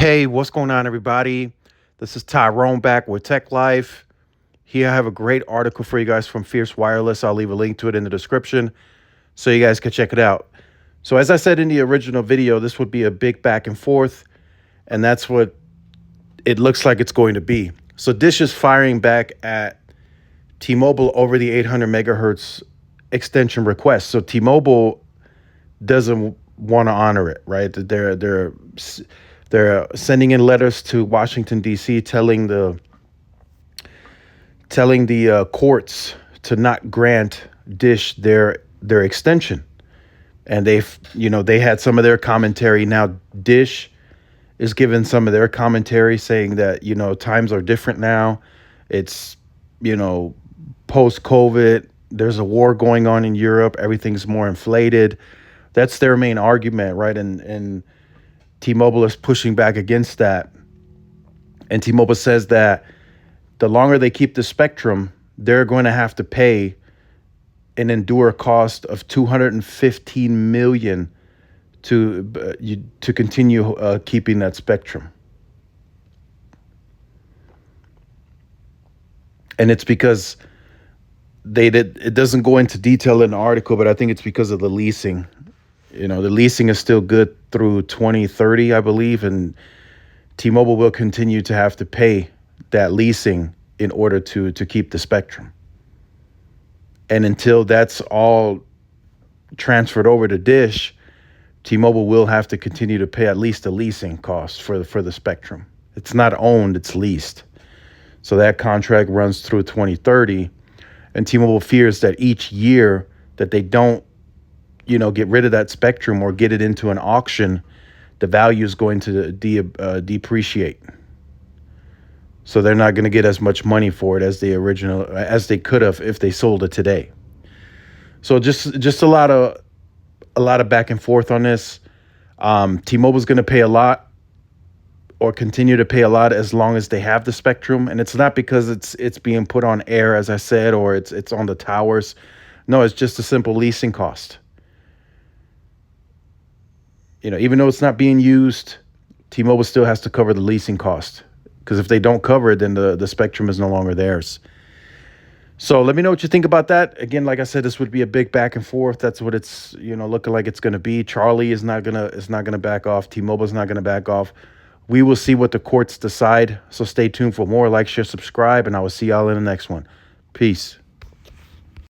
Hey, what's going on, everybody? This is Tyrone back with Tech Life. Here I have a great article for you guys from Fierce Wireless. I'll leave a link to it in the description so you guys can check it out. So, as I said in the original video, this would be a big back and forth, and that's what it looks like it's going to be. So, Dish is firing back at T-Mobile over the 800 megahertz extension request. So, T-Mobile doesn't want to honor it, right? They're sending in letters to Washington D.C. telling the courts to not grant Dish their extension, and they had some of their commentary. Now Dish is giving some of their commentary, saying that times are different now. It's you know post COVID. There's a war going on in Europe. Everything's more inflated. That's their main argument, right? And T-Mobile is pushing back against that. And T-Mobile says that the longer they keep the spectrum, they're going to have to pay and endure a cost of 215 million to continue keeping that spectrum. And it's because it doesn't go into detail in the article, but I think it's because of the leasing. The leasing is still good through 2030, I believe, and T-Mobile will continue to have to pay that leasing in order to keep the spectrum. And until that's all transferred over to Dish, T-Mobile will have to continue to pay at least a leasing cost for the spectrum. It's not owned, it's leased. So that contract runs through 2030, and T-Mobile fears that each year that they don't get rid of that spectrum or get it into an auction, the value is going to depreciate. So they're not going to get as much money for it as they could have if they sold it today. So just a lot of back and forth on this. T-Mobile's going to pay a lot or continue to pay a lot as long as they have the spectrum, and it's not because it's being put on air, as I said, or it's on the towers. No, it's just a simple leasing cost. Even though it's not being used, T-Mobile still has to cover the leasing cost, because if they don't cover it, then the spectrum is no longer theirs. So let me know what you think about that. Again, like I said, this would be a big back and forth. That's what it's looking like it's going to be. Charlie is not gonna back off. T-Mobile's not going to back off. We will see what the courts decide. So stay tuned for more. Like, share, subscribe, and I will see y'all in the next one. Peace.